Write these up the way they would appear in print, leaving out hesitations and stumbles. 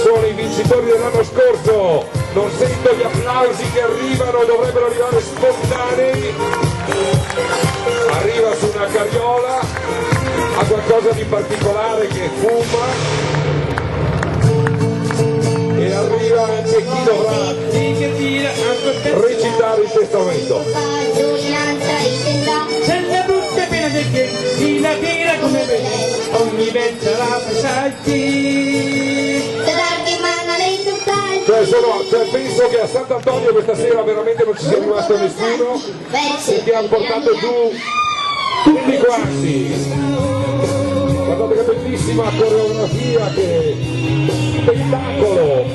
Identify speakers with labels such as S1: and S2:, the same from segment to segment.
S1: sono i vincitori dell'anno scorso, non sento gli applausi che arrivano, dovrebbero arrivare spontanei. Arriva su una carriola, ha qualcosa di particolare che fuma e arriva anche chi dovrà recitare il testamento.
S2: Senza brutte pena perché si la tira come me, ogni venta la passaggi.
S1: Penso che a Sant'Antonio questa sera veramente non ci sia rimasto nessuno perché ha portato giù tutti quanti. Guardate che bellissima coreografia, che spettacolo!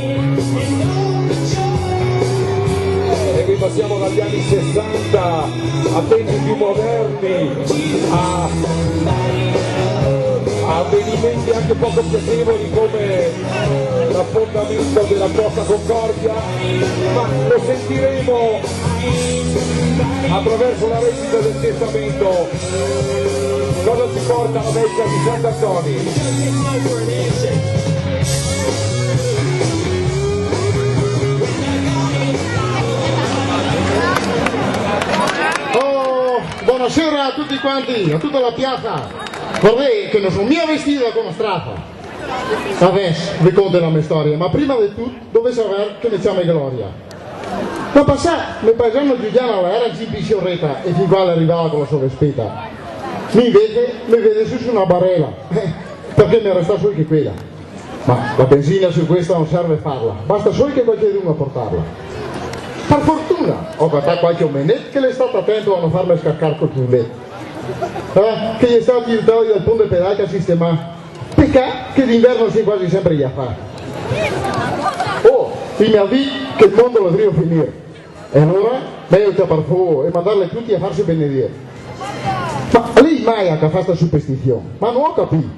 S1: E qui passiamo dagli anni 60 a tempi più moderni, a avvenimenti anche poco piacevoli come l'affondamento della Costa Concordia, ma lo sentiremo attraverso la recita del testamento. Cosa ci porta la messa di Sant'Antonio?
S3: Buonasera a tutti quanti, a tutta la piazza. Vorrei che non sono mia vestita come strafa. Adesso vi conto la mia storia, ma prima di tutto dovete sapere che mi chiamo Gloria. Da passato, il paesano Giuliano era in pisciorretta e fin qua arrivava con la sua vestita. Mi vede su una barella, perché mi resta solo che quella. Ma la benzina su questa non serve farla, basta solo che qualcuno a portarla. Per fortuna ho guardato qualche omenetto che le è stato attento a non farmi scarcare col culletto. Che gli è stato aiutato dal ponte pedale a sistemare. Peccato che d'inverno si è quasi sempre gli a fare. Oh, mi ha detto che il mondo lo deve finire. E allora meglio che per fuoco e mandarle tutti a farsi benedire. Ma lei Maya che fa questa superstizione? Ma non ho capito.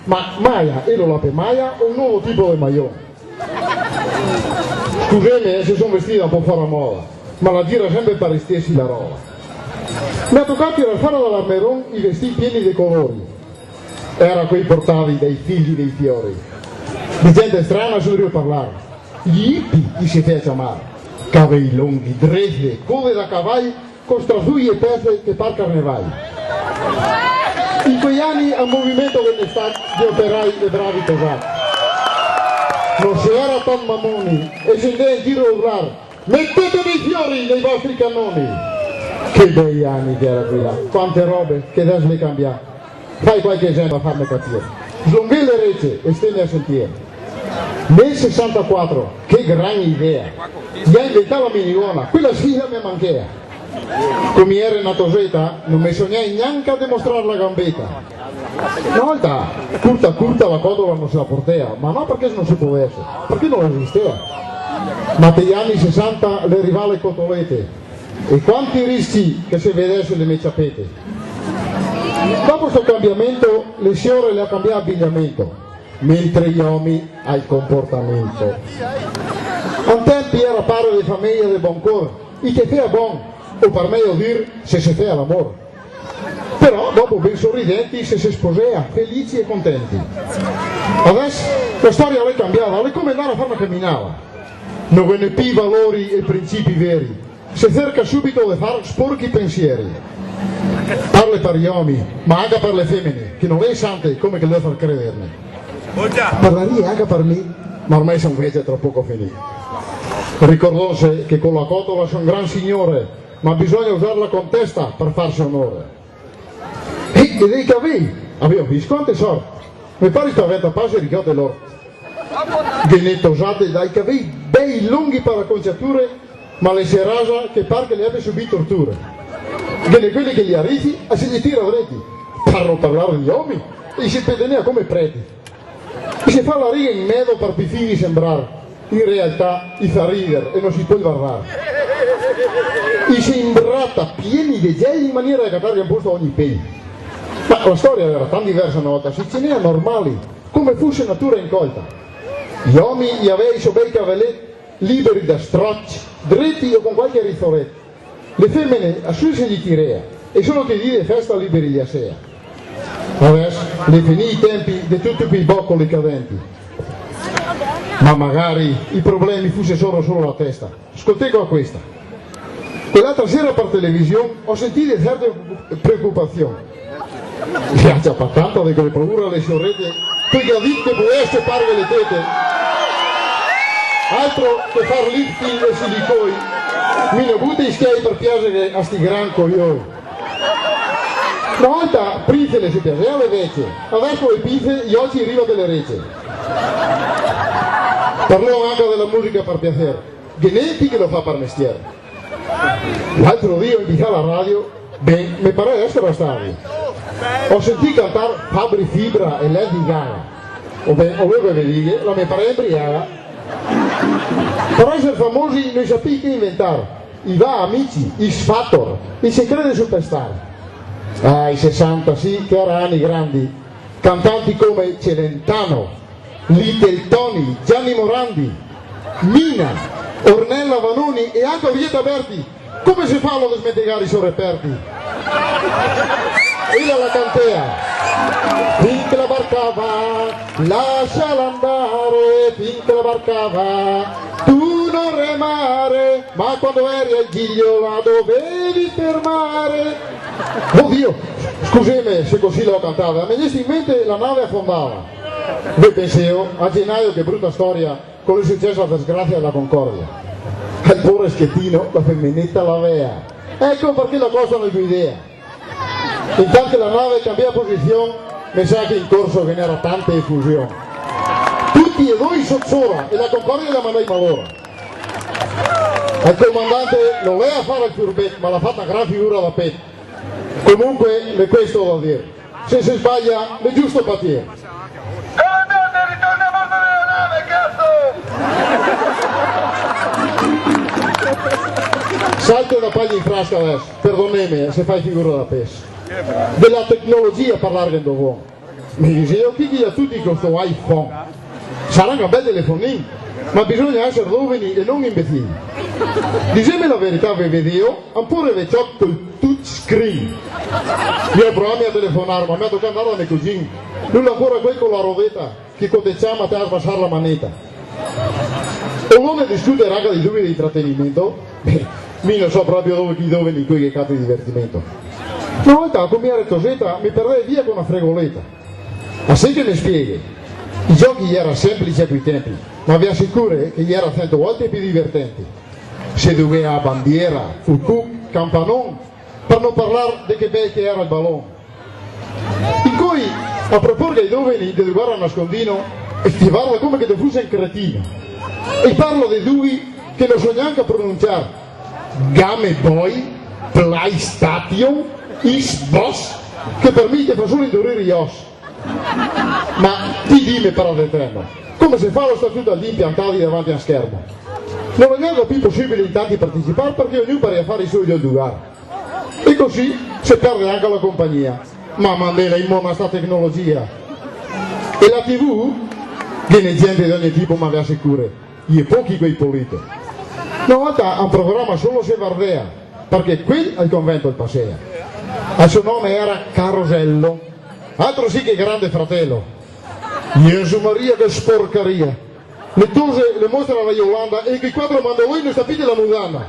S3: Ma Maya e lo lape Maya o un nuovo tipo di maglione? Scusate se sono vestita un po' fuori moda, ma la gira sempre per gli stessi la roba. Mi ha toccato tirare fuori dall'armeron i vestiti pieni di colori. Era quei portavi dai figli dei fiori. Di gente strana si doveva parlare. Gli hippie gli si fece chiamare. Capelli lunghi, dritti, code da cavalli, con strafuglie e pezze che par carnevali. In quegli anni al movimento venne stato di operai e bravi pesati. Non si era Tom Mamoni e si andava in giro a urlare: mettete dei fiori nei vostri cannoni! Che bei anni che era quella, quante robe che adesso le cambiate. Fai qualche esempio a farmi capire. Slunghi le rete e stendi a sentire. Nel 64, che gran idea! Gli ha inventato la minigonna, quella sfida mi manchea. Come ero nato Zeta, non mi sognai neanche a dimostrare la gambetta. Una volta, curta la codola non se la portea, ma non perché non si potesse, perché non esisteva. Ma per gli anni 60 le rivali cotolette. E quanti rischi che si vedesse le mie ciappette. Dopo questo cambiamento le signore le ha cambiato abbigliamento, mentre gli uomini al comportamento. Un tempo era pare di famiglia del buon cuore, e che fea buon, o per meglio dire se si fea l'amore. Però dopo ben sorridenti se si sposea, felici e contenti. Adesso la storia l'è cambiata, è come andare a fare una camminata. Non ve ne più i valori e principi veri. Si cerca subito di fare sporchi pensieri. Parle per gli uomini, ma anche per le femmine, che non è sante come che le far crederne. Parlare anche per me, ma ormai sono invece troppo poco finiti. Ricordose che con la cotola sono un gran signore, ma bisogna usarla con testa per farsi onore. E dei capelli, abbiamo visto quante sorte. Mi pare che avete a passo e richiode loro. Venete usate dai capelli bei lunghi per la conciature, ma le si rasa che par che le abbia subito torture. Viene quelli che li arrivi e si gli tira dritti. Parlo parlare degli uomini e si pedenea come preti. E si fa la riga in mezzo per pifini sembrare. In realtà i fa ridere e non si può varrare. E si imbratta pieni di gel in maniera da cattare un posto a ogni pegno. Ma la storia era tan diversa una volta, si teneva normali, come fosse natura incolta. Gli uomini gli avevano i suoi bei cavalletti liberi da stracci, dritti o con qualche rizzoletto. Le femmine a su se gli tirea e sono che di festa liberi gli assea. Adesso le finì i tempi di tutti quei boccoli cadenti. Ma magari i problemi fosse solo la testa. Ascoltego a questa. Quell'altra sera per televisione ho sentito certe preoccupazioni. Viaggia per tanto di quelle paura alle sorrette, perché ha detto che può essere parve le tete. Altro che far lifting e silicoi, mi ne butta i schiavi per piacere a sti gran coglioni. Una volta Prinzele si piaceva le vecchie, adesso le pizze gli occhi in riva delle recce. Parlò anche della musica per piacere, che neanche che lo fa per mestiere. L'altro dia in vita alla radio, ben, mi pare essere stati. Ho sentito cantare Fabri Fibra e Lady Gaga. O voi ve dighe, la mia pare embriaga. Per essere famosi noi sappiamo che inventare. I va amici, i Sfattor, i si crede superstar. I 60 sì, che erano anni grandi. Cantanti come Celentano, Little Tony, Gianni Morandi, Mina, Ornella Vanoni e anche Orietta Berti. Come si fa a smentegare i suoi reperti? E la cantea. Finché la barca va, lasciala andare, finché la barca va, tu non remare, ma quando eri al giglio la dovevi fermare. Oddio, scusami se così lo cantava, mi viene in mente la nave affondava. Beh, penso a gennaio che brutta storia, con il successo la disgrazia della Concordia. Il povero schettino, la femminetta l'avea. Ecco perché la cosa non è più idea. Intanto la nave cambia posizione, mi sa che in corso ve n'era tanta effusione. Tutti e due sozzora e la Concordia la mandai malora. Il comandante lo voleva fare il furbetto, ma l'ha fatta gran figura da petto. Comunque, è questo da dire. Se si sbaglia, è giusto patire.
S4: Comandante, ritorna a bordo della nave, cazzo!
S3: Salto da paglia in frasca adesso, perdonami se fai figura da pesce. Della tecnologia parlare in dovo. Mi dicevo che a tutti questo iPhone. Saranno un bel telefonino, ma bisogna essere giovani e non imbecilli. Dicemi la verità, vi vedevo, ancora vi c'ho col touchscreen. Io provo a telefonare, ma mi ha toccato andare da mia cugina. Non ancora quel con la rovetta che conteciamo a te a passare la manetta. O non ne discute raga di dubbi di intrattenimento? Beh, mi non so proprio dove in cui che cazzo di divertimento. Una volta a comiare Tosetta mi perdeva via con una fregoletta. Ma se che mi spieghi, i giochi erano semplici a quei tempi, ma vi assicuro che gli erano 100 volte più divertenti. Se doveva bandiera, fucuc, campanon, per non parlare di che bel che era il ballon. In cui, a proporre ai giovani di giocare a nascondino, e ti parla come che te fosse un cretino. E parlo dei due che non so neanche a pronunciare. Game Boy, PlayStation, Xbox, che per me ti fa solo indurire gli ossi. Ma ti dimmi però del treno, come si fa lo statuto agli impiantati davanti a schermo? Non è più possibile in tanti partecipare perché ognuno pare a fare i suoi del lugar. E così si perde anche la compagnia. Ma mandela in mano a sta tecnologia. E la TV viene gente di ogni tipo, ma vi assicuro, gli pochi quei puliti. Una volta un programma solo se Vardea, perché qui al convento il passea. Il suo nome era Carosello, altro sì che grande fratello. Gesù Maria che sporcaria. Le tose le mostra alla Yolanda e che quattro mandolini non sapete la mudanda.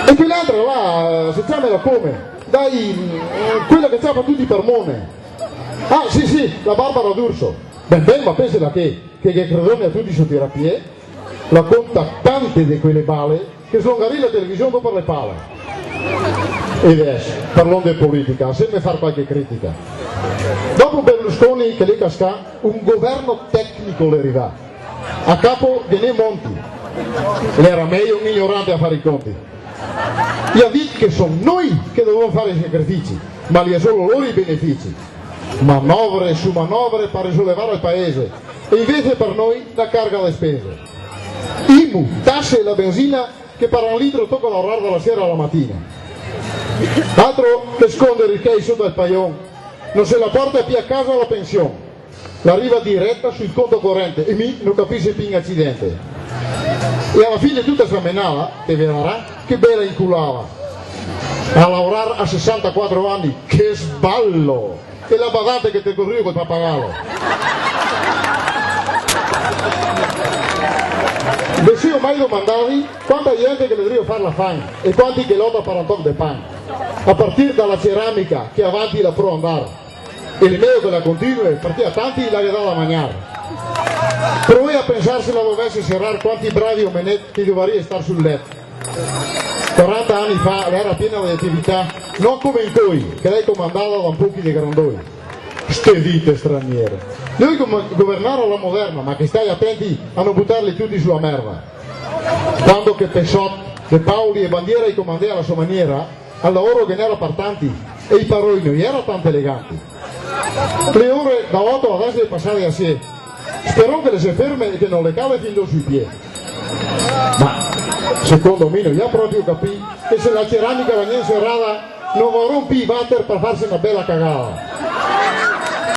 S3: E quell'altra là, si chiama come? Dai, quella che ciapa tutti per mone. Ah sì, la Barbara D'Urso. Ben, ma pensa che credone a tutti su terapie, la contattante di quelle bale che sono la televisione dopo le pale. E adesso, parlando di politica, sempre far qualche critica. Dopo Berlusconi che le casca, un governo tecnico le arriva. A capo viene Monti. L'era meglio un ignorante a fare i conti. Gli ha detto che sono noi che dobbiamo fare i sacrifici, ma li è solo loro i benefici. Manovre su manovre per risollevare il paese e invece per noi la carga alle spese. IMU, tasse e la benzina che per un litro tocca lavorare dalla sera alla mattina. Altro che scondere il case sotto il paion, non se la porta più a casa la pensione, l'arriva diretta sul conto corrente e mi non capisce più in accidente. E alla fine tutta questa menala, te vedrà, che bella inculava. A lavorare a 64 anni, che sballo! E la badante che te corriva col pappagallo. Vi siamo mai domandati quanta gente che dovrebbe fare la fan e quanti che lotta per un tocco di pan, a partire dalla ceramica che avanti la può andare e il meglio che la continua perché a tanti la che dà da mangiare. Provi a pensare se la dovesse serrare quanti bravi omenetti che dovrebbero stare sul letto. 40 anni fa era piena di attività, non come in Coi, che lei comandava da un pochi di grandoi. Ste vite straniere. Noi governare la moderna, ma che stai attenti a non buttarli tutti sulla merda. Quando che Pessot, De Paoli e Bandiera i comandai alla sua maniera, al lavoro che ne era partanti e i paroi non erano tanto eleganti. Le ore da 8 a 10 passate a sé. Spero che le si ferme e che non le cade fin sui piedi. Ma secondo me non ha proprio capito che se la ceramica veniva serrata non vorrà un pi batter per farsi una bella cagata.